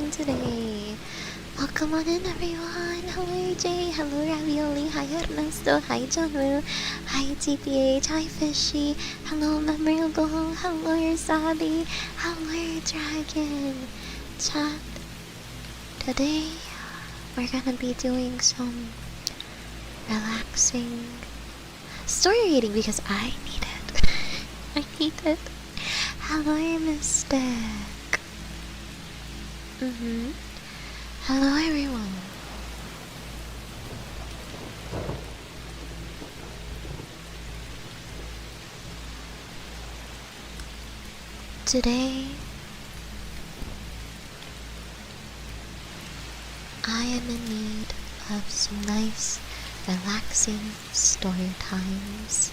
doing today? Welcome on in, everyone. Hello, Jay. Hello, Ravioli. Hi, Ernesto. Hi, Janu. Hi, TPH. Hi, Fishy. Hello, Memorable. Hello, Sabi. Hello, Dragon. Chat. Today, we're gonna be doing some relaxing story reading because I need it. I need it. Hello, Mystic. Hello, everyone. Today, I am in need of some nice, relaxing story times.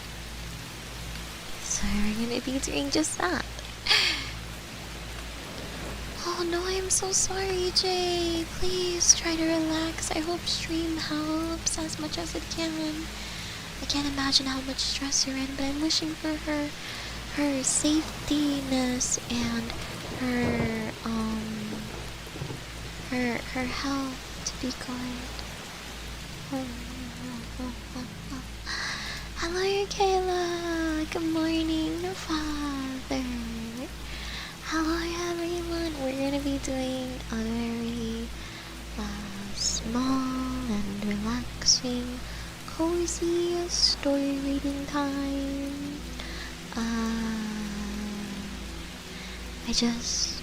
So we're gonna be doing just that. Oh no, I'm so sorry, Jay. Please try to relax. I hope stream helps as much as it can. I can't imagine how much stress you're in, but I'm wishing for her safetyness and her health to be good. Hello, Kayla. Good morning, Father. Hello, everyone. We're gonna be doing a very small and relaxing, cozy story reading time. I just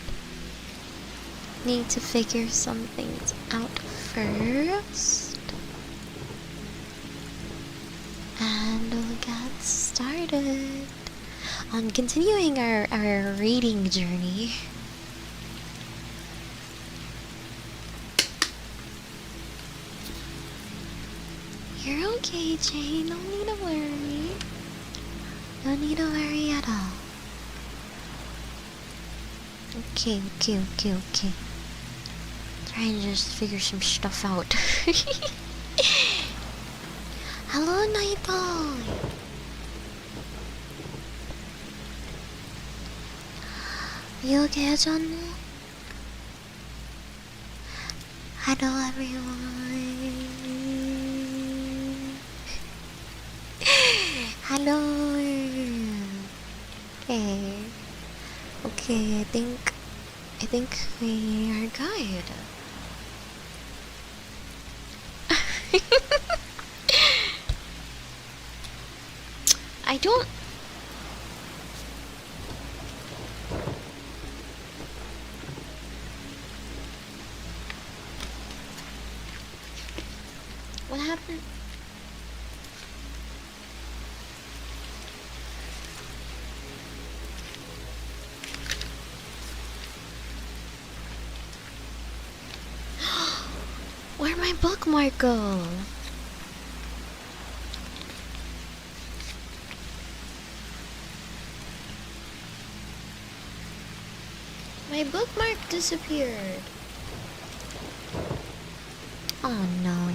need to figure some things out first, and we'll get started on continuing our reading journey. You're okay, Jane. No need to worry. No need to worry at all. Okay. Try and just figure some stuff out. Hello, Naito. You okay, John? Hello, everyone. Hello. Okay, I think we are good. I don't. What happened? Where'd my bookmark go? My bookmark disappeared. Oh no.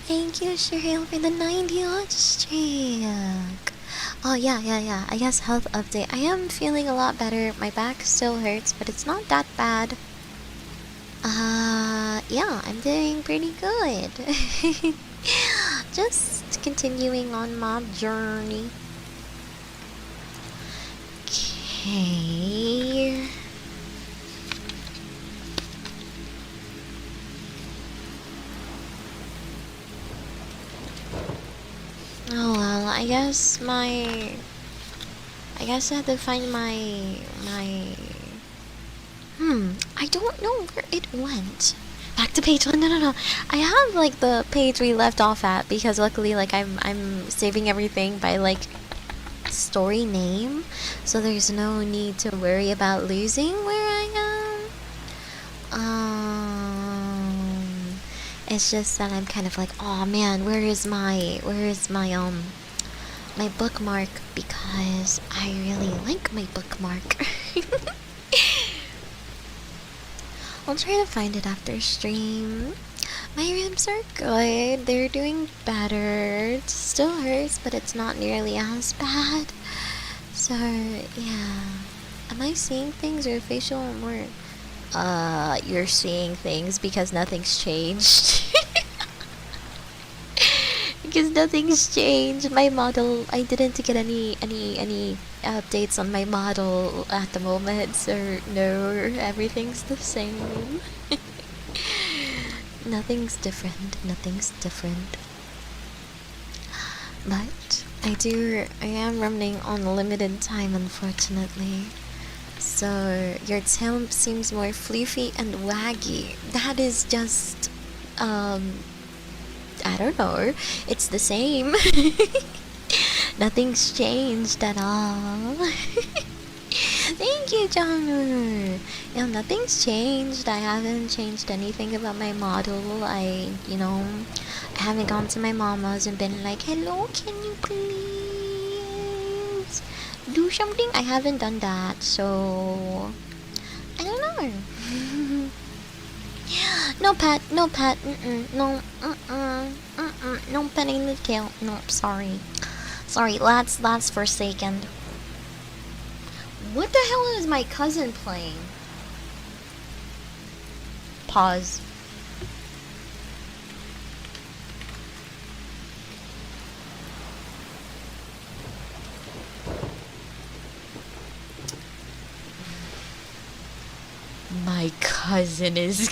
Thank you, Cheryl, for the 90 watch check. Oh yeah. I guess health update. I am feeling a lot better. My back still hurts, but it's not that bad. Yeah, I'm doing pretty good. Just continuing on my journey. Okay. Oh well, I guess I have to find my I don't know where it went. Back to page 1. No. I have like the page we left off at because luckily like I'm saving everything by like story name, so there's no need to worry about losing where I am. It's just that I'm kind of like, oh man, where is my my bookmark, because I really like my bookmark. I'll try to find it after stream. My ribs are good. They're doing better. It still hurts, but it's not nearly as bad. So, yeah. Am I seeing things or facial or more you're seeing things because nothing's changed. Because nothing's changed. My model, I didn't get any updates on my model at the moment, so no, everything's the same. Nothing's different. But I am running on limited time, unfortunately. So your tail seems more fluffy and waggy. That is just, I don't know. It's the same. Nothing's changed at all. Thank you, John. Yeah, nothing's changed. I haven't changed anything about my model. I haven't gone to my mama's and been like, hello, can you please do something? I haven't done that, so I don't know. No pet, no, no petting the tail. No, sorry, that's forsaken. What the hell is my cousin playing? Pause. My cousin is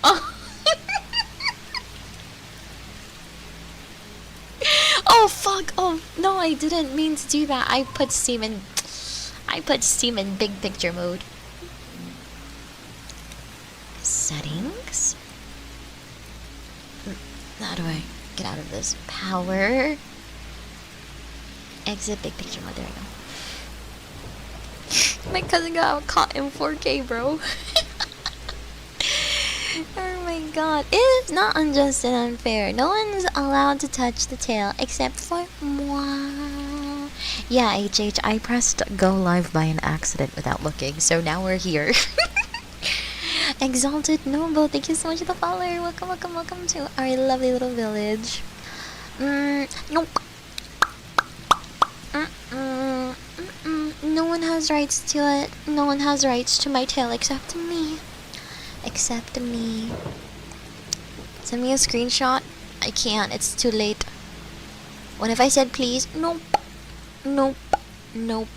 oh. Oh fuck! Oh no, I didn't mean to do that. I put Steam in big picture mode. Settings. How do I get out of this? Power. Exit big picture mode. There we go. My cousin got caught in 4K, bro. Oh my god. It is not unjust and unfair. No one's allowed to touch the tail except for moi. Yeah, HH, I pressed go live by an accident without looking, so now we're here. Exalted Noble, thank you so much for the follow. Welcome to our lovely little village. Nope. No one has rights to it. No one has rights to my tail except me. Except me. Send me a screenshot. I can't. It's too late. What if I said please? Nope. Nope. Nope.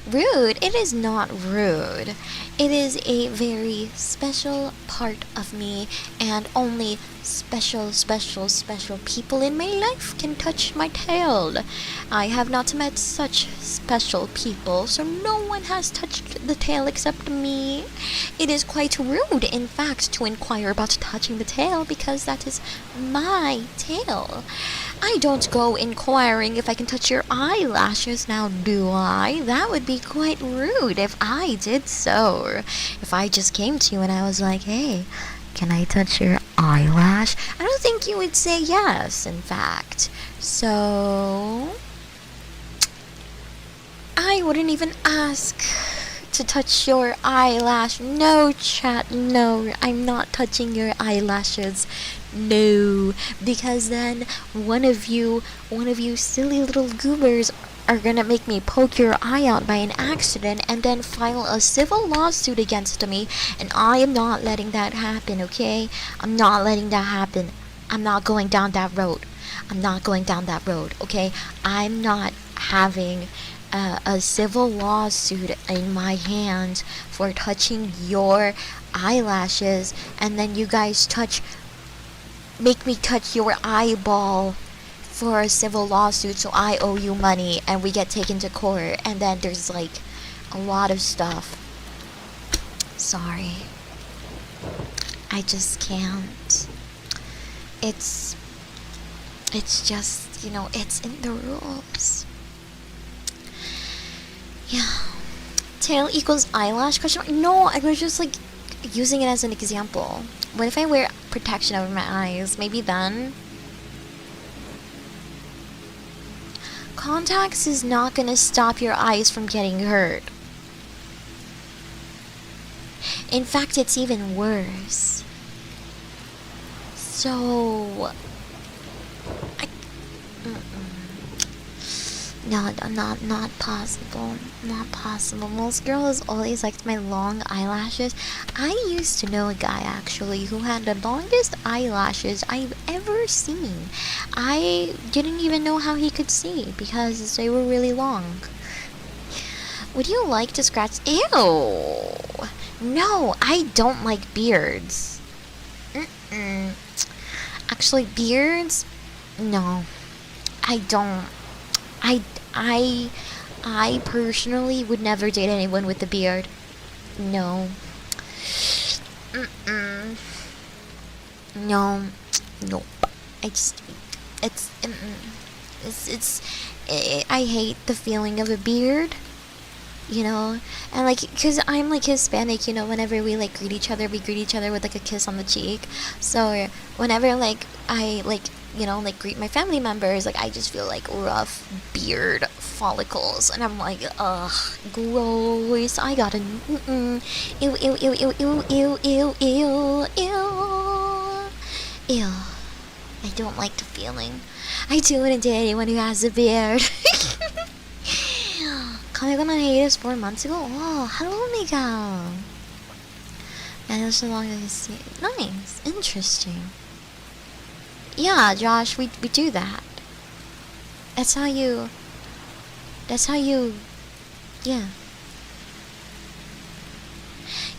Rude? It is not rude. It is a very special part of me, and only special people in my life can touch my tail. I have not met such special people, so no one has touched the tail except me. It is quite rude, in fact, to inquire about touching the tail, because that is my tail. I don't go inquiring if I can touch your eyelashes now, do I? That would be quite rude if I did so. If I just came to you and I was like, hey, can I touch your eyelash? I don't think you would say yes, in fact. So I wouldn't even ask to touch your eyelash. No, chat, no. I'm not touching your eyelashes. No, because then one of you silly little goobers are gonna make me poke your eye out by an accident and then file a civil lawsuit against me, and I am not letting that happen, okay? I'm not letting that happen. I'm not going down that road. Okay? I'm not having a civil lawsuit in my hands for touching your eyelashes, and then you guys make me touch your eyeball for a civil lawsuit, so I owe you money and we get taken to court, and then there's like a lot of stuff. Sorry, I just can't. It's just, it's in the rules. Yeah. Tail equals eyelash question mark? No, I was just like using it as an example. What if I wear protection over my eyes? Maybe then. Contacts is not gonna stop your eyes from getting hurt. In fact, it's even worse. So No, not possible. Not possible. Most girls always liked my long eyelashes. I used to know a guy actually who had the longest eyelashes I've ever seen. I didn't even know how he could see because they were really long. Would you like to scratch? Ew! No, I don't like beards. Actually, beards? No, I don't. I I personally would never date anyone with a beard. No. No. Nope. I just I hate the feeling of a beard. You know, and like, cause I'm like Hispanic, you know, whenever we like greet each other, we greet each other with like a kiss on the cheek. So whenever like I like, you know, like greet my family members, like I just feel like rough beard follicles, and I'm like, ugh, gross. I gotta, ew, ew, ew, ew, ew, ew, ew, ew, ew, ew. I don't like the feeling. I do wouldn't date anyone who has a beard. Kami got my haters 4 months ago. Oh, hello, Miguel. And it was so long as I see. Nice, interesting. Yeah, Josh, we do that. That's how you. Yeah.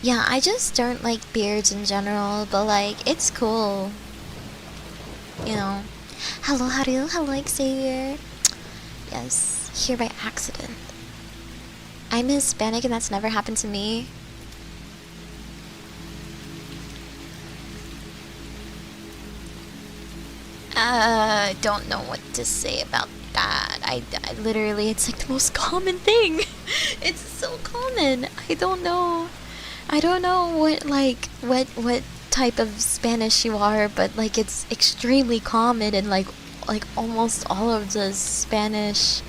Yeah, I just don't like beards in general, but like, it's cool. You know. Hello, Haru. Hello, Xavier. Yes, here by accident. I'm Hispanic and that's never happened to me. Don't know what to say about that. I literally, it's like the most common thing. It's so common. I don't know what type of Spanish you are, but like it's extremely common in like almost all of the Spanish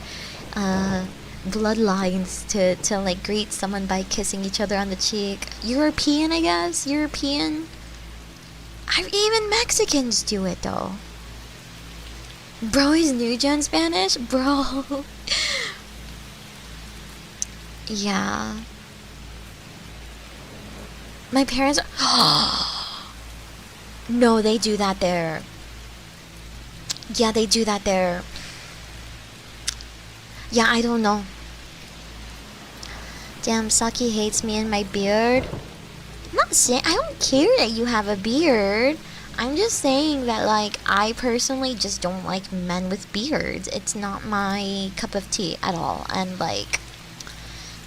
bloodlines to like greet someone by kissing each other on the cheek. European, I guess. European. Even Mexicans do it though. Bro is new gen Spanish? Bro. Yeah. My parents are no, they do that there. Yeah, they do that there. Yeah, I don't know. Damn, Saki hates me and my beard. I'm not saying I don't care that you have a beard. I'm just saying that like I personally just don't like men with beards. It's not my cup of tea at all. And like,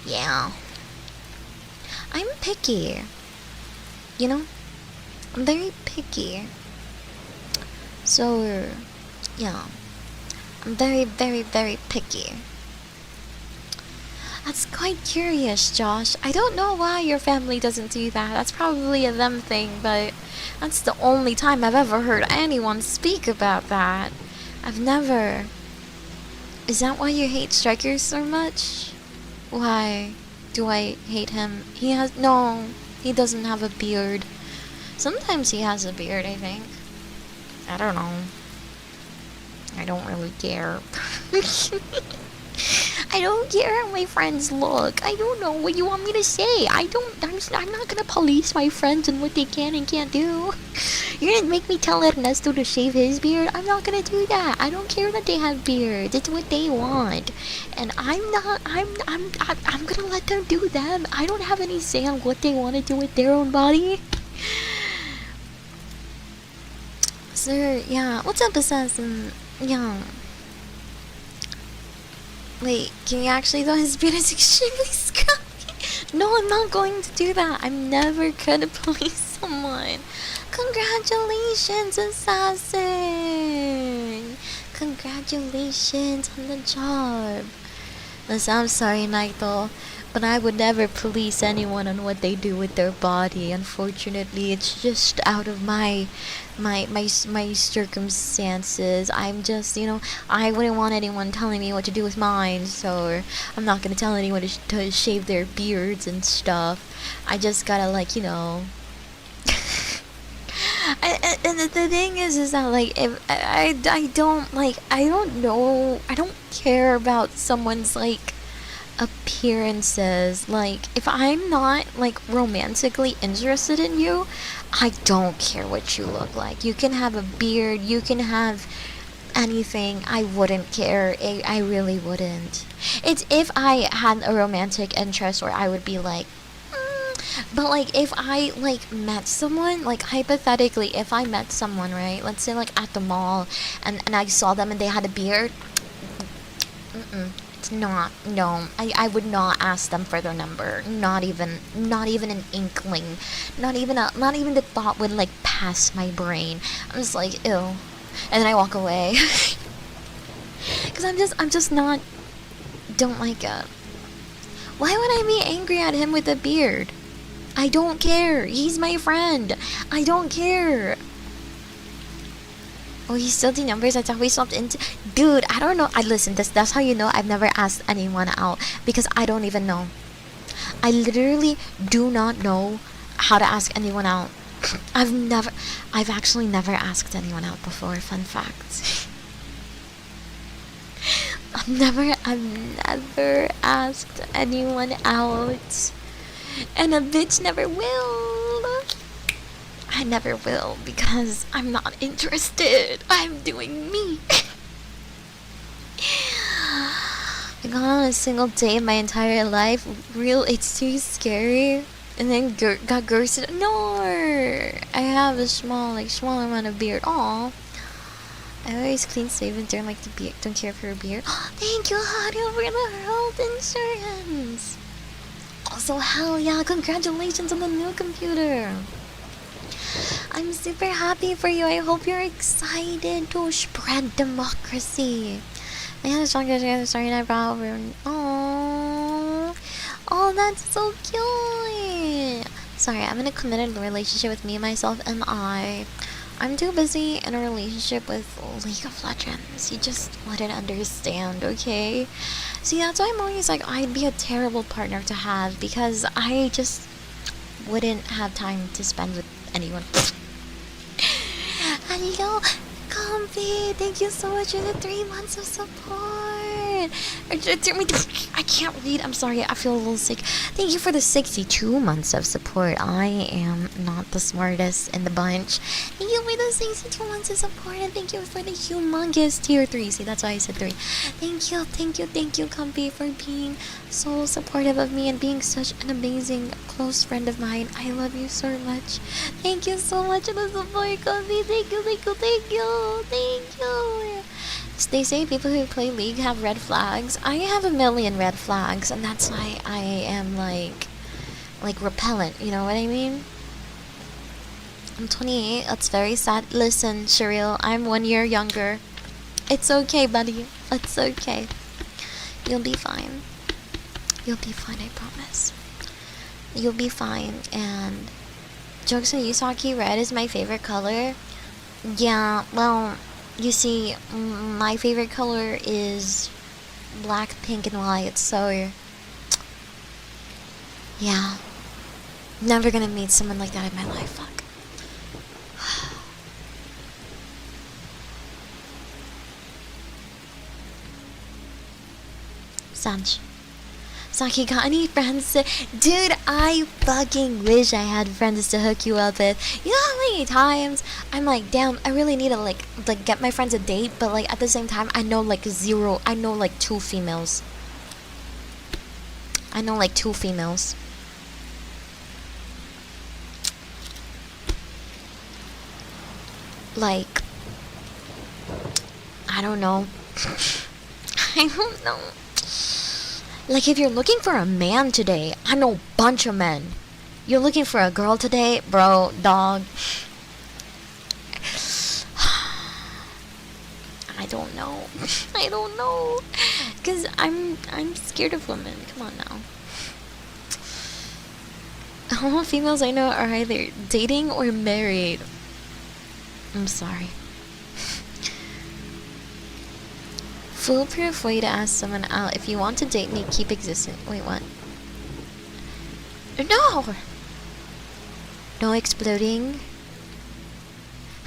yeah, I'm picky. You know, I'm very picky. So yeah, I'm very, very, very picky. That's quite curious, Josh. I don't know why your family doesn't do that. That's probably a them thing, but that's the only time I've ever heard anyone speak about that. I've never. Is that why you hate Strikers so much? Why do I hate him? No, he doesn't have a beard. Sometimes he has a beard, I think. I don't know. I don't really care. I don't care how my friends look. I don't know what you want me to say. I'm not gonna police my friends and what they can and can't do. You're gonna make me tell Ernesto to shave his beard? I'm not gonna do that. I don't care that they have beards. It's what they want. And I'm gonna let them do them. I don't have any say on what they want to do with their own body. Sir, yeah. What's up, Assassin? Yeah. Wait, can you actually though? His beard is extremely scruffy. No, I'm not going to do that. I'm never gonna police someone. Congratulations, Assassin! Congratulations on the job. Listen, I'm sorry, Naito, but I would never police anyone on what they do with their body. Unfortunately, it's just out of my circumstances. I'm just, I wouldn't want anyone telling me what to do with mine, so I'm not gonna tell anyone to shave their beards and stuff. I just gotta, And the thing is that like if I don't like I don't know I don't care about someone's like appearances. Like if I'm not like romantically interested in you, I don't care what you look like. You can have a beard, you can have anything. I wouldn't care. I really wouldn't. It's if I had a romantic interest where I would be like, but like if I like met someone, like hypothetically, if I met someone, right? Let's say like at the mall, and I saw them and they had a beard. It's not. No, I would not ask them for their number. Not even an inkling. Not even the thought would like pass my brain. I'm just like, ew, and then I walk away. Cause I'm just not. Don't like it. Why would I be angry at him with a beard? I don't care. He's my friend. I don't care. Oh, he still the numbers. That's how we swapped into. Dude, I don't know. I listen. That's how you know I've never asked anyone out because I don't even know. I literally do not know how to ask anyone out. I've actually never asked anyone out before. Fun fact. I've never asked anyone out. And a bitch never will. I never will because I'm not interested. I'm doing me. I got on a single date in my entire life. It's too scary. And then got ghosted. No, I have a small amount of beard. Aw. I always clean shave and don't care for a beard. Thank you, Haru, for the health insurance. Also, hell yeah, congratulations on the new computer. I'm super happy for you. I hope you're excited to spread democracy. I had a strong sorry eyebrow. Oh, that's so cute. Sorry, I'm in a committed relationship with me, myself, and I. I'm too busy in a relationship with League of Legends. You just wouldn't understand, okay? See, that's why I'm always like, I'd be a terrible partner to have because I just wouldn't have time to spend with anyone. And yo, Comfy, thank you so much for the 3 months of support. I can't read. I'm sorry. I feel a little sick. Thank you for the 62 months of support. I am not the smartest in the bunch. Thank you for the 62 months of support, and thank you for the humongous tier 3. See, that's why I said 3. Thank you, Comfy, for being so supportive of me and being such an amazing close friend of mine. I love you so much. Thank you so much for the support, Comfy. Thank you. They say people who play League have red flags. I have a million red flags, and that's why I am like repellent, you know what I mean? I'm 28, that's very sad. Listen, Shireel, I'm 1 year younger. It's okay, buddy. It's okay. You'll be fine. You'll be fine, I promise. You'll be fine, and jokes on you, Saki, red is my favorite color. Yeah, well, you see, my favorite color is black, pink, and white, so yeah. Never gonna meet someone like that in my life, fuck. Sanj. Saki, got any friends to... Dude, I fucking wish I had friends to hook you up with. You know how many times I'm like, damn, I really need to like get my friends a date, but like at the same time I know like 2 females. I know like 2 females. Like, I don't know. I don't know. Like, if you're looking for a man today, I know a bunch of men. You're looking for a girl today, bro, dog. I don't know. I don't know. Because I'm scared of women. Come on now. All females I know are either dating or married. I'm sorry. Foolproof way to ask someone out. If you want to date me, keep existing. Wait, what? No! No exploding.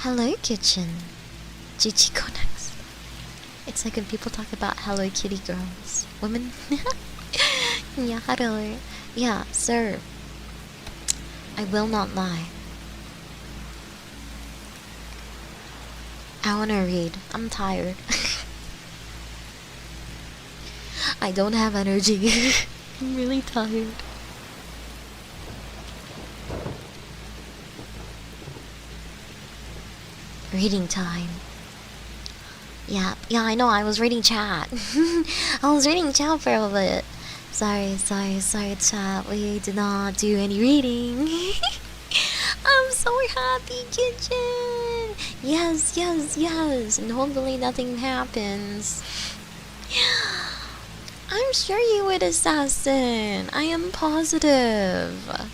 Hello Kitchen. Chichikonas. It's like when people talk about Hello Kitty girls. Women. Yeah, hello. Yeah, sir. I will not lie. I wanna read. I'm tired. I don't have energy. I'm really tired. Reading time. Yeah, I know, I was reading chat. I was reading chat for a bit. Sorry, chat. We did not do any reading. I'm so happy, Kitchen. Yes. And hopefully nothing happens. I'm sure you would, Assassin. I am positive.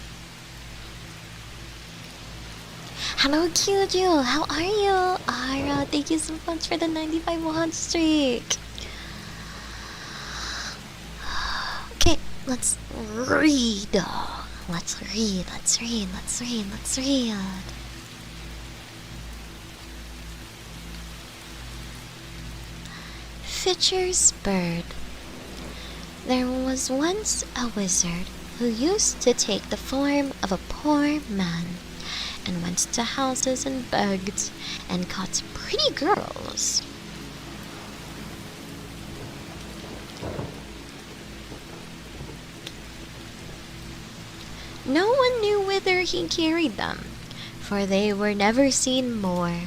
Hello, Kyuju. How are you? Ara, thank you so much for the 95 watch streak. Okay, let's read. Let's read. Fitcher's Bird. There was once a wizard who used to take the form of a poor man and went to houses and begged and caught pretty girls. No one knew whither he carried them, for they were never seen more.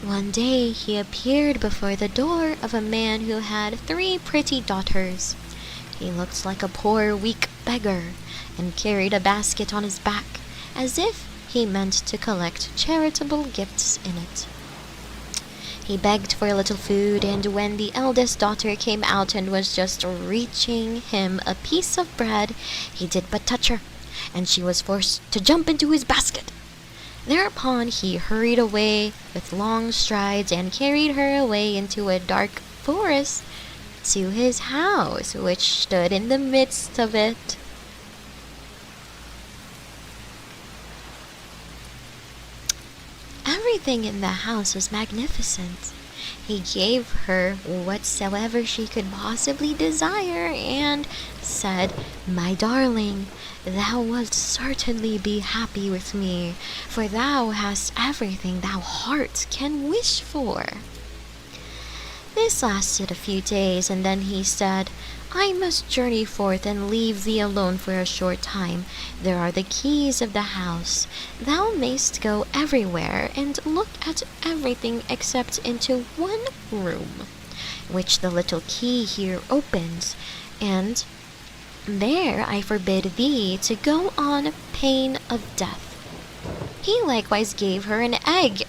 One day he appeared before the door of a man who had 3 pretty daughters. He looked like a poor, weak beggar, and carried a basket on his back, as if he meant to collect charitable gifts in it. He begged for a little food, and when the eldest daughter came out and was just reaching him a piece of bread, he did but touch her, and she was forced to jump into his basket. Thereupon he hurried away with long strides and carried her away into a dark forest to his house, which stood in the midst of it. Everything in the house was magnificent. He gave her whatsoever she could possibly desire and said, "My darling, thou wilt certainly be happy with me, for thou hast everything thou heart can wish for." This lasted a few days, and then he said, "I must journey forth and leave thee alone for a short time. There are the keys of the house. Thou mayst go everywhere and look at everything except into one room, which the little key here opens, and there I forbid thee to go on pain of death." He likewise gave her an egg.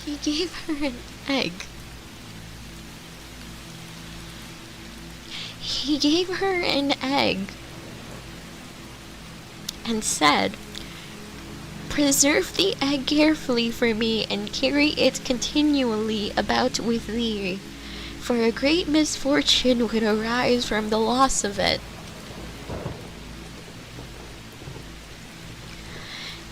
He gave her an egg. He gave her an egg and said, "Preserve the egg carefully for me and carry it continually about with thee, for a great misfortune would arise from the loss of it."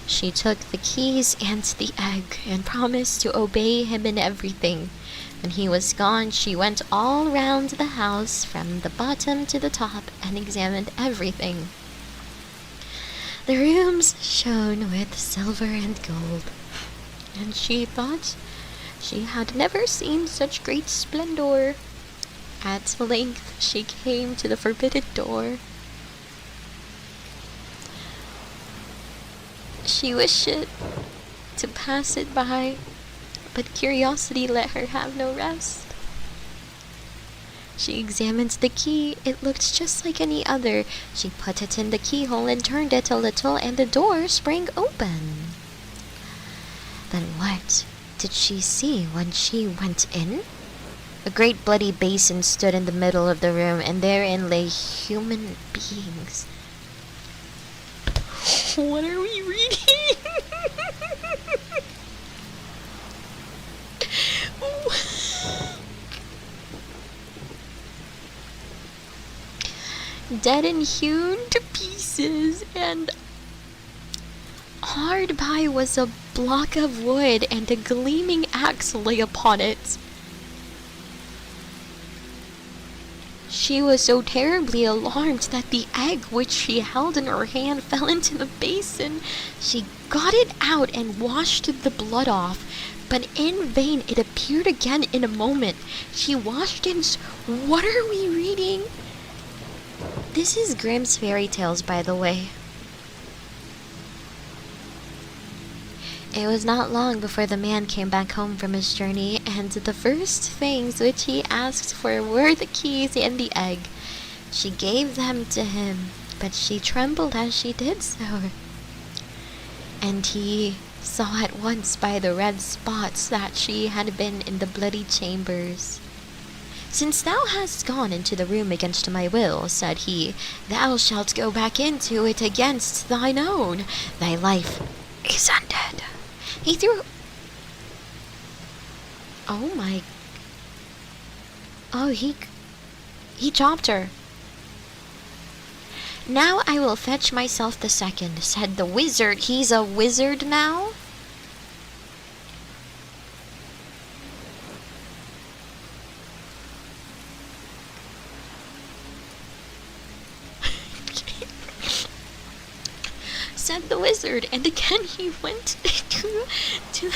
She took the keys and the egg and promised to obey him in everything. When he was gone, she went all round the house from the bottom to the top and examined everything. The rooms shone with silver and gold, and she thought she had never seen such great splendor. At length she came to the forbidden door. She wished to pass it by, but curiosity let her have no rest. She examined the key. It looked just like any other. She put it in the keyhole and turned it a little, and the door sprang open. Then what did she see when she went in? A great bloody basin stood in the middle of the room, and therein lay human beings. What are we reading? dead and hewn to pieces, and hard by was a block of wood, and a gleaming axe lay upon it. She was so terribly alarmed that the egg which she held in her hand fell into the basin. She got it out and washed the blood off, but in vain. It appeared again in a moment. She washed and... What are we reading? This is Grimm's fairy tales, by the way. It was not long before the man came back home from his journey, and the first things which he asked for were the keys and the egg. She gave them to him, but she trembled as she did so. And he saw at once by the red spots that she had been in the bloody chambers. "Since thou hast gone into the room against my will," said he, "thou shalt go back into it against thine own. Thy life is ended." He threw... Oh my... Oh, he chopped her. "Now I will fetch myself the second," said the wizard. He's a wizard now? Said the wizard, and again he went to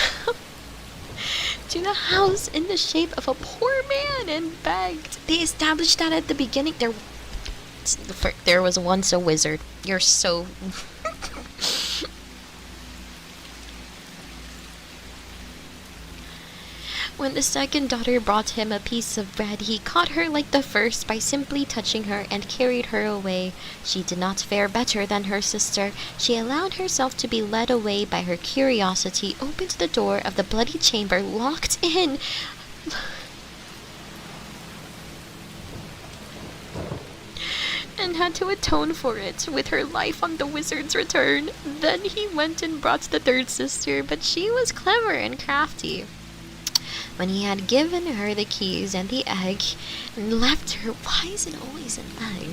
the house in the shape of a poor man and begged. They established that at the beginning. There was once a wizard. You're so... When the second daughter brought him a piece of bread, he caught her like the first by simply touching her and carried her away. She did not fare better than her sister. She allowed herself to be led away by her curiosity, opened the door of the bloody chamber, locked in... and had to atone for it with her life on the wizard's return. Then he went and brought the third sister, but she was clever and crafty. When he had given her the keys and the egg, and left her... Why is it always an egg?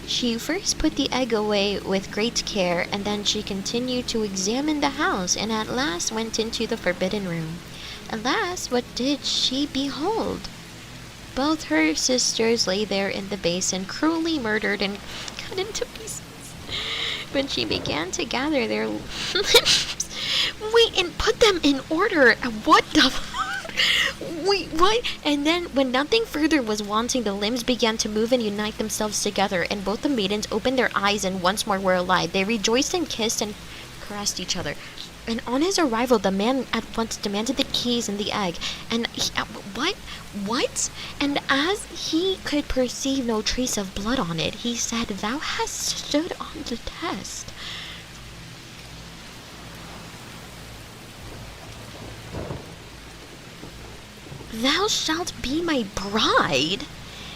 She first put the egg away with great care, and then she continued to examine the house, and at last went into the forbidden room. Alas, what did she behold? Both her sisters lay there in the basin, cruelly murdered and cut into pieces. When she began to gather their limbs... Wait, and put them in order. What the... Wait, what? And then, when nothing further was wanting, the limbs began to move and unite themselves together, and both the maidens opened their eyes and once more were alive. They rejoiced and kissed and caressed each other. And on his arrival, the man at once demanded the keys and the egg. And he, what? And as he could perceive no trace of blood on it, he said, "Thou hast stood on the test. Thou shalt be my bride."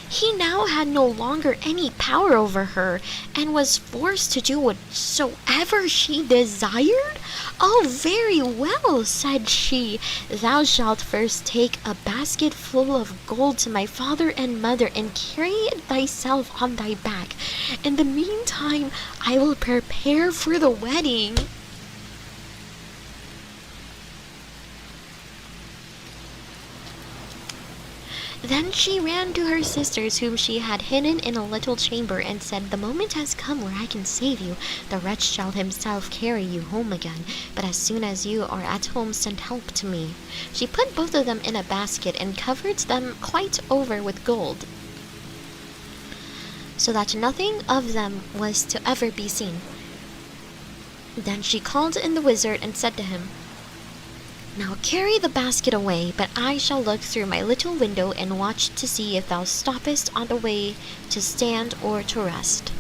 He now had no longer any power over her, and was forced to do whatsoever she desired. "Oh, very well," said she. "Thou shalt first take a basket full of gold to my father and mother, and carry it thyself on thy back. In the meantime, I will prepare for the wedding." Then she ran to her sisters, whom she had hidden in a little chamber, and said, "The moment has come where I can save you. The wretch shall himself carry you home again, but as soon as you are at home, send help to me." She put both of them in a basket and covered them quite over with gold, so that nothing of them was to ever be seen. Then she called in the wizard and said to him, "Now carry the basket away, but I shall look through my little window and watch to see if thou stoppest on the way to stand or to rest."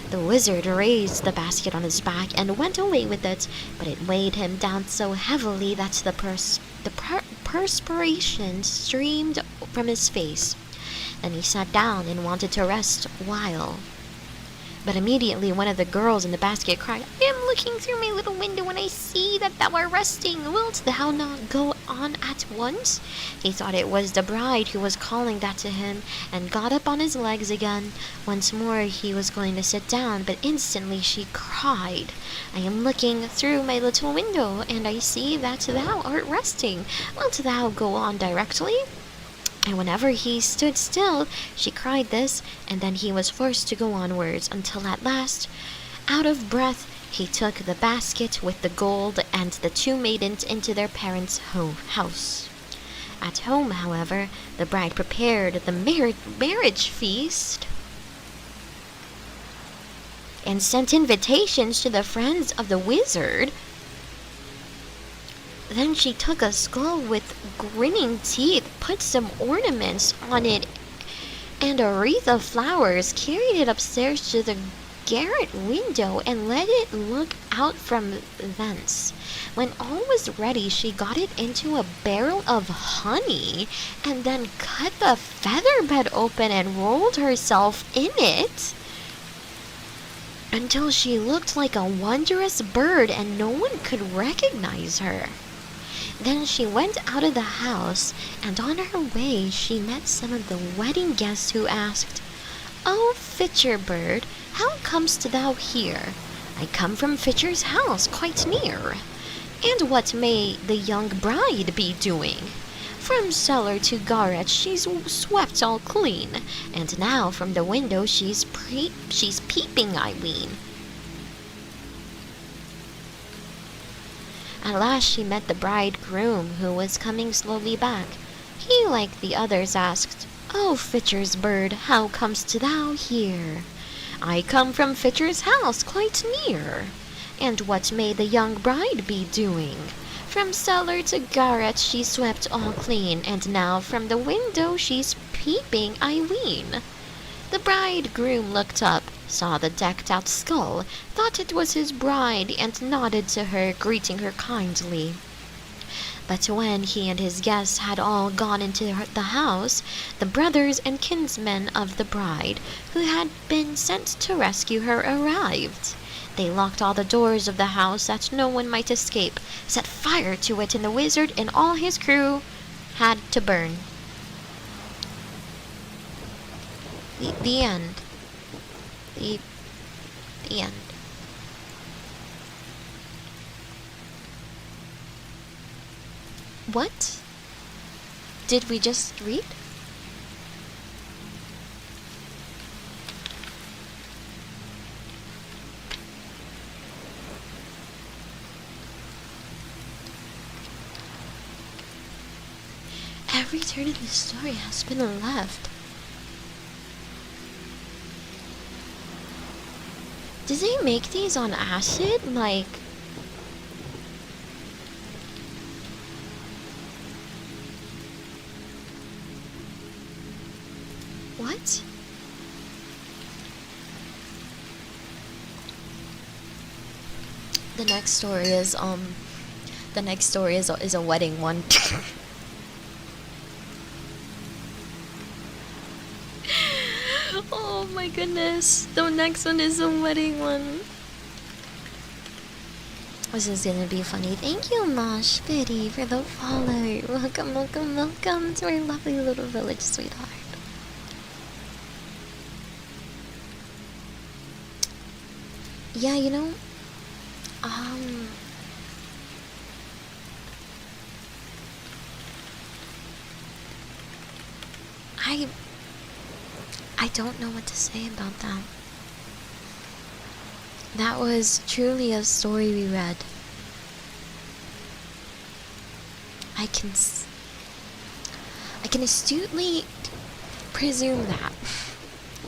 The wizard raised the basket on his back and went away with it, but it weighed him down so heavily that the perspiration streamed from his face. Then he sat down and wanted to rest a while. But immediately one of the girls in the basket cried, I am looking through my little window and I see that thou art resting. Wilt thou not go on at once? He thought it was the bride who was calling that to him, and got up on his legs again. Once more he was going to sit down, but instantly she cried, I am looking through my little window, and I see that thou art resting. Wilt thou go on directly? And whenever he stood still, she cried this, and then he was forced to go onwards, until at last, out of breath, he took the basket with the gold and the two maidens into their parents' house. At home, however, the bride prepared the marriage feast and sent invitations to the friends of the wizard. Then she took a skull with grinning teeth, put some ornaments on it, and a wreath of flowers, carried it upstairs to the garret window, and let it look out from thence. When all was ready, she got it into a barrel of honey, and then cut the feather bed open and rolled herself in it, until she looked like a wondrous bird, and no one could recognize her. Then she went out of the house, and on her way she met some of the wedding guests, who asked, O Fitcher bird, how comest thou here? I come from Fitcher's house, quite near. And what may the young bride be doing? From cellar to garret she's swept all clean, and now from the window she's peeping, I ween. At last she met the bridegroom, who was coming slowly back. He, like the others, asked, O Fitcher's bird, how comest thou here? I come from Fitcher's house, quite near. And what may the young bride be doing? From cellar to garret she swept all clean, and now from the window she's peeping, I ween. The bridegroom looked up, saw the decked-out skull, thought it was his bride, and nodded to her, greeting her kindly. But when he and his guests had all gone into the house, the brothers and kinsmen of the bride, who had been sent to rescue her, arrived. They locked all the doors of the house that no one might escape, set fire to it, and the wizard and all his crew had to burn. The end. The end. What did we just read? Every turn in the story has been a left. Did they make these on acid? Like, what? The next story is a wedding one. Oh my goodness, the next one is a wedding one. This is gonna be funny. Thank you, Mosh Biddy, for the follow. Welcome, welcome, welcome to our lovely little village, sweetheart. Yeah, you know, I don't know what to say about that. That was truly a story we read. I can astutely presume that.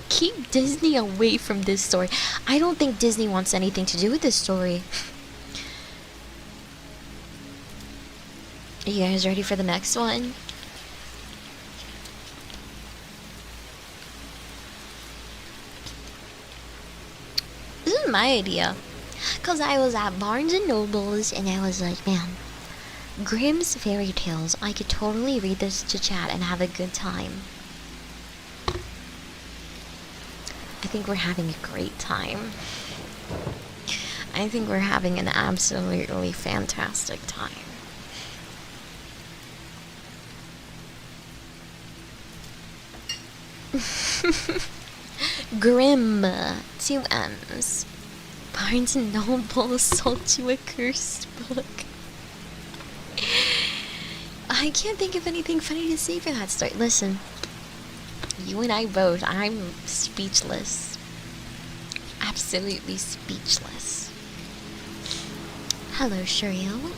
Keep Disney away from this story. I don't think Disney wants anything to do with this story. Are you guys ready for the next one? This is my idea. Because I was at Barnes & Nobles and I was like, man, Grimm's fairy tales. I could totally read this to chat and have a good time. I think we're having a great time. I think we're having an absolutely fantastic time. Grim, 2 M's. Barnes and Noble sold you a cursed book. I can't think of anything funny to say for that story. Listen, you and I both, I'm speechless. Absolutely speechless. Hello, Shuriel.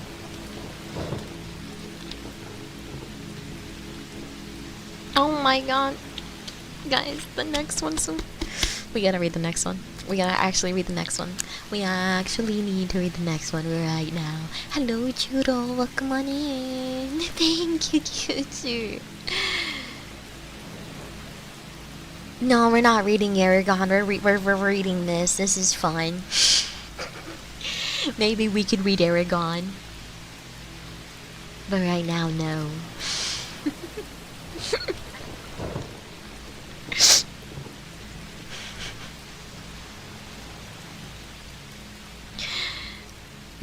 Oh my god. Guys, the next one's we gotta read the next one. We gotta actually read the next one. We actually need to read the next one right now. Hello, Judo. Welcome on in. Thank you, Kyuju. No, we're not reading Aragon. We're reading this. This is fun. Maybe we could read Aragon. But right now, no.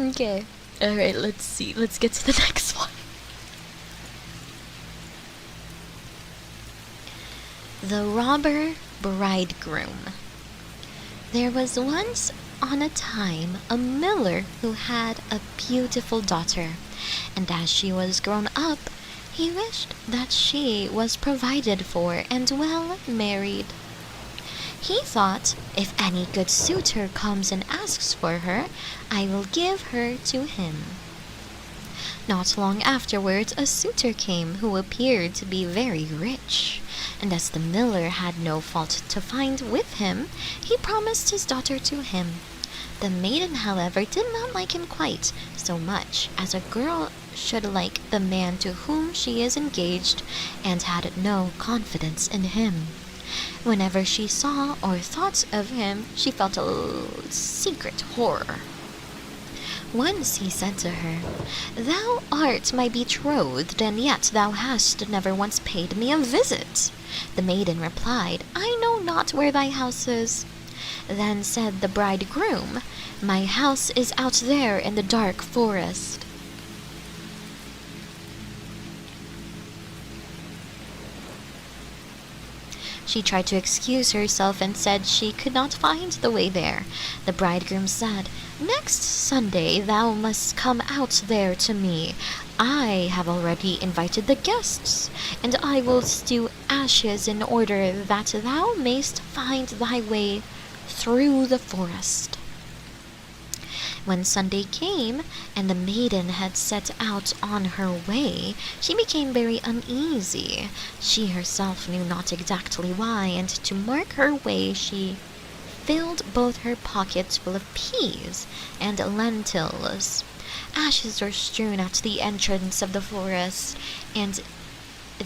Okay. Alright, let's see. Let's get to the next one. The Robber Bridegroom. There was once on a time a miller who had a beautiful daughter, and as she was grown up, he wished that she was provided for and well married. He thought, if any good suitor comes and asks for her, I will give her to him. Not long afterwards, a suitor came who appeared to be very rich, and as the miller had no fault to find with him, he promised his daughter to him. The maiden, however, did not like him quite so much as a girl should like the man to whom she is engaged, and had no confidence in him. Whenever she saw or thought of him, she felt a secret horror. Once he said to her, "Thou art my betrothed, and yet thou hast never once paid me a visit." The maiden replied, "I know not where thy house is." Then said the bridegroom, "My house is out there in the dark forest." She tried to excuse herself and said she could not find the way there. The bridegroom said, "Next Sunday thou must come out there to me. I have already invited the guests, and I will stew ashes in order that thou mayst find thy way through the forest." When Sunday came, and the maiden had set out on her way, she became very uneasy. She herself knew not exactly why, and to mark her way she filled both her pockets full of peas and lentils. Ashes were strewn at the entrance of the forest, and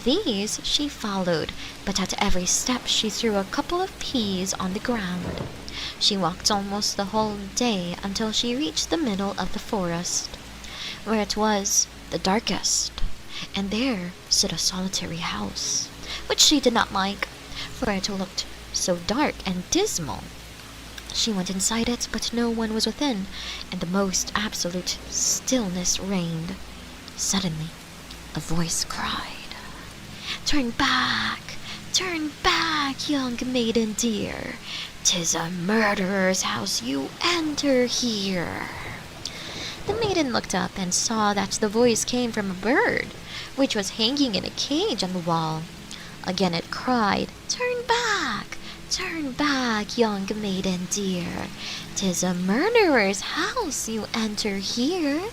these she followed, but at every step she threw a couple of peas on the ground. She walked almost the whole day until she reached the middle of the forest, where it was the darkest, and there stood a solitary house, which she did not like, for it looked so dark and dismal. She went inside it, but no one was within, and the most absolute stillness reigned. Suddenly, a voice cried, turn back, young maiden dear. 'Tis a murderer's house you enter here." The maiden looked up and saw that the voice came from a bird, which was hanging in a cage on the wall. Again it cried, turn back, young maiden dear. 'Tis a murderer's house you enter here."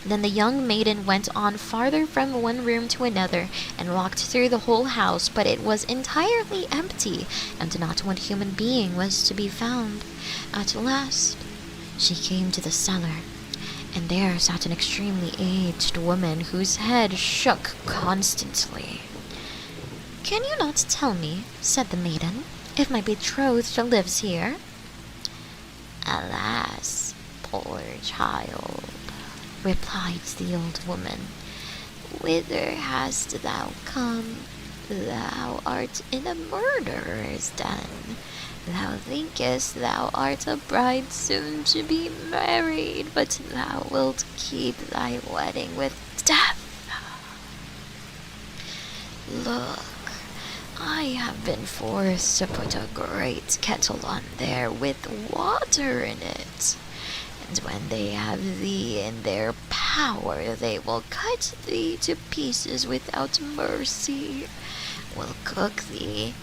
Then the young maiden went on farther from one room to another, and walked through the whole house, but it was entirely empty, and not one human being was to be found. At last she came to the cellar, and there sat an extremely aged woman whose head shook constantly. "Can you not tell me," said the maiden, "if my betrothed lives here?" "Alas, poor child," replied the old woman, "whither hast thou come? thou art in a murderer's den. Thou thinkest thou art a bride soon to be married, but thou wilt keep thy wedding with death. Look, I have been forced to put a great kettle on there with water in it. And when they have thee in their power, they will cut thee to pieces without mercy, will cook thee,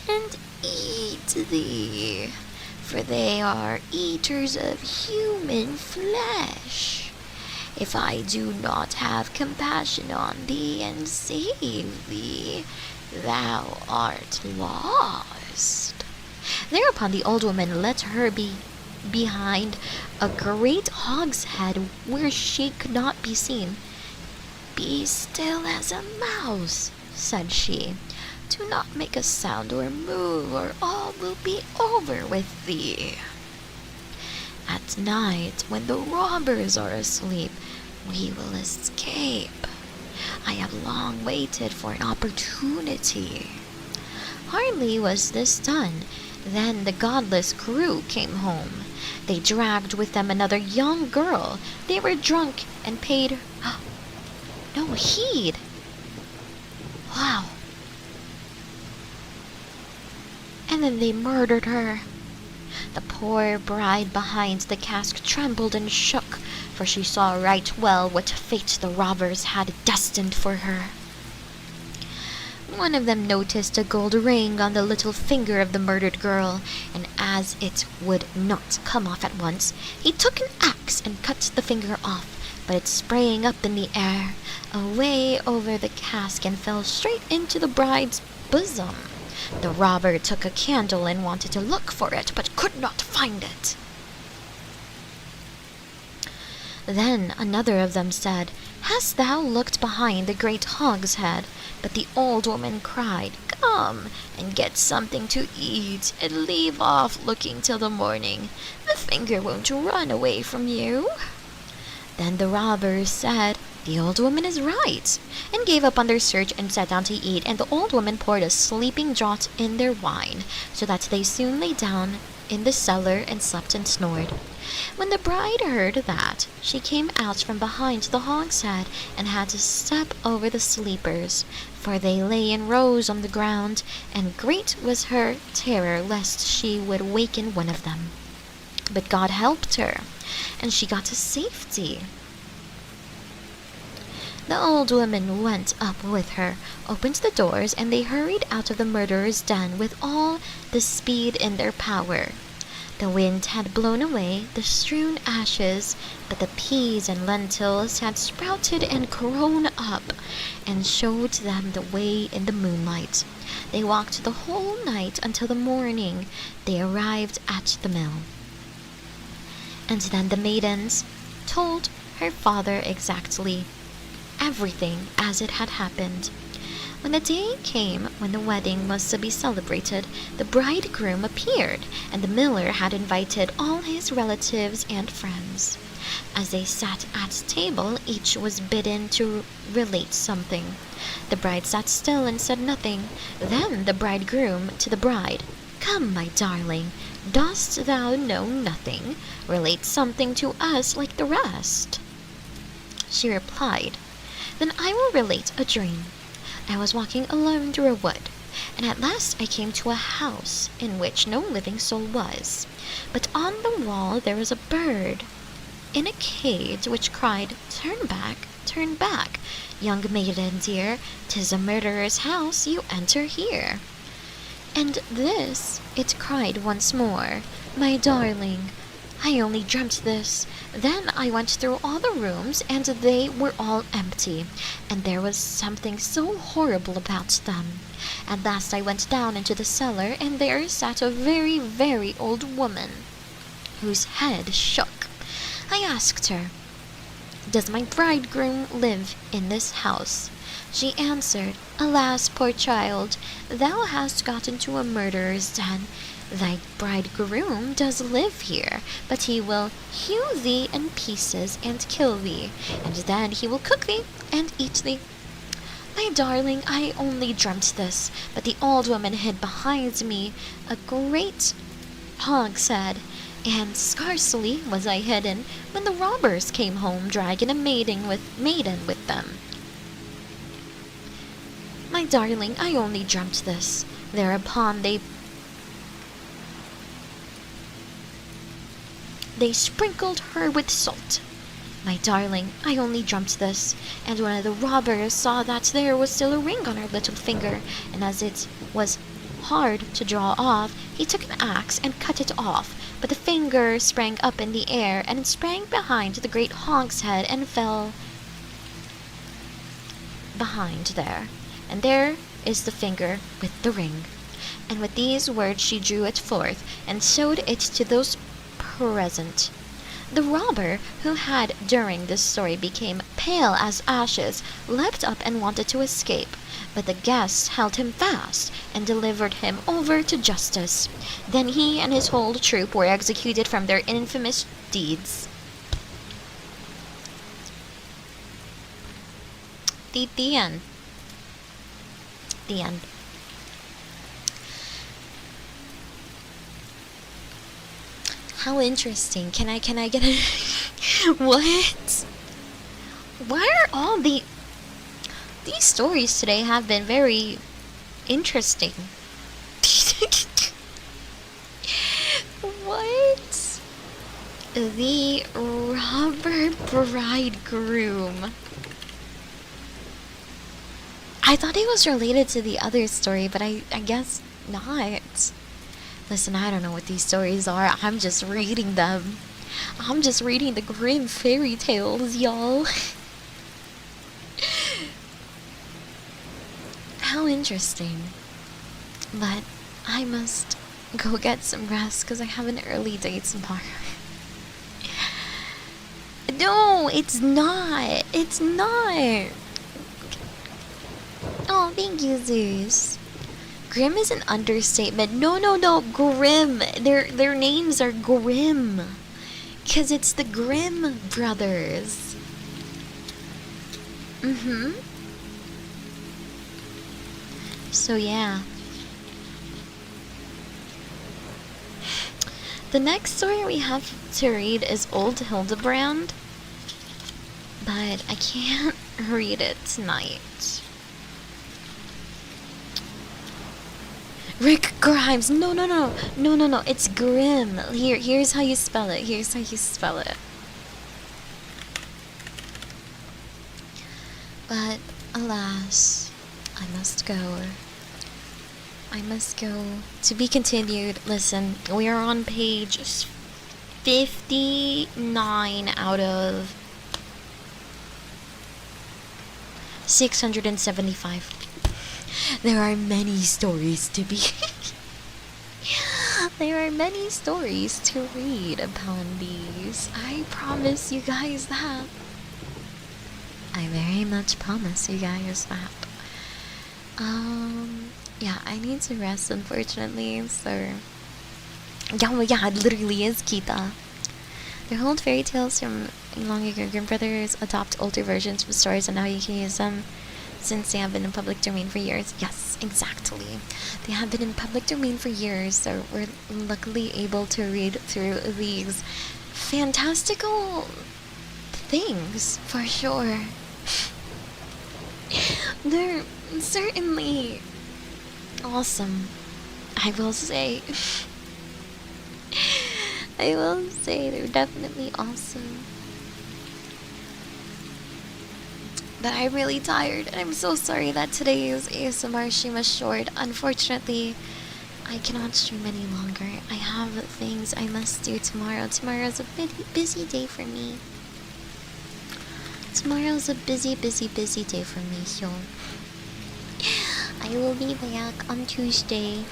and eat thee, for they are eaters of human flesh. If I do not have compassion on thee and save thee, thou art lost. Thereupon the old woman led her behind a great hogshead where she could not be seen. Be still as a mouse, said she. Do not make a sound or move, or all will be over with thee. At night, when the robbers are asleep, we will escape. I have long waited for an opportunity. Hardly was this done, then the godless crew came home. They dragged with them another young girl. They were drunk and paid no heed. Wow. And then they murdered her. The poor bride behind the cask trembled and shook, for she saw right well what fate the robbers had destined for her. One of them noticed a gold ring on the little finger of the murdered girl, and as it would not come off at once, he took an axe and cut the finger off, but it sprang up in the air, away over the cask, and fell straight into the bride's bosom. The robber took a candle and wanted to look for it, but could not find it. Then another of them said, Hast thou looked behind the great hogshead? But the old woman cried, Come and get something to eat, and leave off looking till the morning. The finger won't run away from you. Then the robbers said, The old woman is right, and gave up on their search and sat down to eat, and the old woman poured a sleeping draught in their wine, so that they soon lay down in the cellar and slept and snored. When the bride heard that, she came out from behind the hogshead and had to step over the sleepers, for they lay in rows on the ground, and great was her terror lest she would waken one of them. But God helped her, and she got to safety. The old woman went up with her, opened the doors, and they hurried out of the murderer's den with all the speed in their power. The wind had blown away the strewn ashes, but the peas and lentils had sprouted and grown up, and showed them the way in the moonlight. They walked the whole night until the morning. They arrived at the mill. And then the maidens told her father exactly everything as it had happened. When the day came when the wedding was to be celebrated, the bridegroom appeared, and the miller had invited all his relatives and friends. As they sat at table, each was bidden to relate something. The bride sat still and said nothing. Then the bridegroom to the bride, Come, my darling, dost thou know nothing? Relate something to us like the rest. She replied, Then I will relate a dream. I was walking alone through a wood, and at last I came to a house in which no living soul was. But on the wall there was a bird in a cage which cried, Turn back, young maiden dear, 'tis a murderer's house, you enter here. And this, it cried once more, My darling, I only dreamt this. Then I went through all the rooms, and they were all empty, and there was something so horrible about them. At last I went down into the cellar, and there sat a very, very old woman, whose head shook. I asked her, Does my bridegroom live in this house? She answered, Alas, poor child, thou hast got into a murderer's den. Thy bridegroom does live here, but he will hew thee in pieces and kill thee, and then he will cook thee and eat thee. My darling, I only dreamt this, but the old woman hid behind me a great hogshead, and scarcely was I hidden when the robbers came home dragging a maiden with them. My darling, I only dreamt this. Thereupon they sprinkled her with salt. My darling, I only dreamt this, and one of the robbers saw that there was still a ring on her little finger, and as it was hard to draw off, he took an axe and cut it off, but the finger sprang up in the air, and it sprang behind the great hogshead and fell behind there. And there is the finger with the ring. And with these words she drew it forth, and showed it to those present. The robber, who had during this story became pale as ashes, leapt up and wanted to escape, but the guests held him fast and delivered him over to justice. Then he and his whole troop were executed from their infamous deeds. The end. The end. How interesting. Can I get a what? Why are all these stories today have been very interesting? What? The robber bridegroom. I thought it was related to the other story, but I guess not. Listen, I don't know what these stories are. I'm just reading them. I'm just reading the grim fairy tales, y'all. How interesting. But I must go get some rest because I have an early day tomorrow. No, it's not. It's not. Oh, thank you, Zeus. Grim is an understatement. No, Grim. Their names are Grim. 'Cause it's the Grimm brothers. So yeah. The next story we have to read is Old Hildebrand. But I can't read it tonight. Rick Grimes. No. It's Grimm. Here's how you spell it. But alas, I must go. To be continued. Listen, we are on page 59 out of 675. There are many stories to be. There are many stories to read upon these. I promise you guys that. I very much promise you guys that. Yeah, I need to rest, unfortunately, so. Yeah, it literally is Kita. They hold fairy tales from long ago. Grandbrothers adopt older versions of stories, and now you can use them since they have been in public domain for years. Yes, exactly. They have been in public domain for years, so we're luckily able to read through these fantastical things, for sure. They're certainly awesome, I will say. They're definitely awesome. But I'm really tired, and I'm so sorry that today's ASMR stream was short. Unfortunately, I cannot stream any longer. I have things I must do tomorrow. Tomorrow's a busy day for me. Tomorrow's a busy day for me, so I will be back on Tuesday.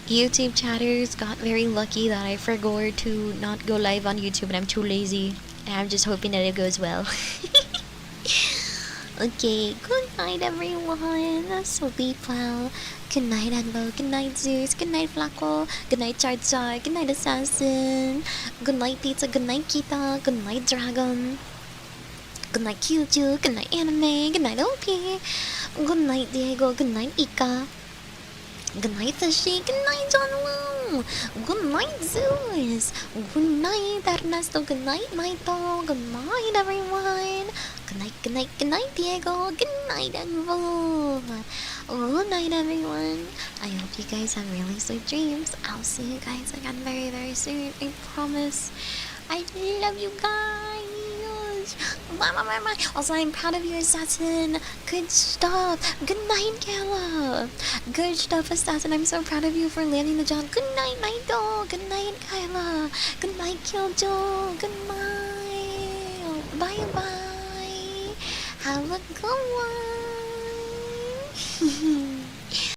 YouTube chatters got very lucky that I forgot to not go live on YouTube, and I'm too lazy. And I'm just hoping that it goes well. Okay, good night everyone. Sleep well. Good night Anlo. Good night Zeus. Good night Flaco. Good night Char Char. Good night Assassin. Good night Pizza. Good night Kita. Good night Dragon. Good night, Kyuju. Good night, Anime. Good night, OP. Good night, Diego. Good night, Ika. Good night, Fishy. Good night, John Woo. Good night, Zeus. Good night, Ernesto. Good night, Naito. Good night, everyone. Good night, good night, good night, Diego. Good night, Envo. Good night, everyone. I hope you guys have really sweet dreams. I'll see you guys again very, very soon. I promise. I love you guys. Also, I'm proud of you, Assassin. Good stuff. Good night, Kayla. Good stuff, Assassin. I'm so proud of you for landing the job. Good night, Naito. Good night, Kyla. Good night, Kyojo. Good night. Bye bye. Have a good one.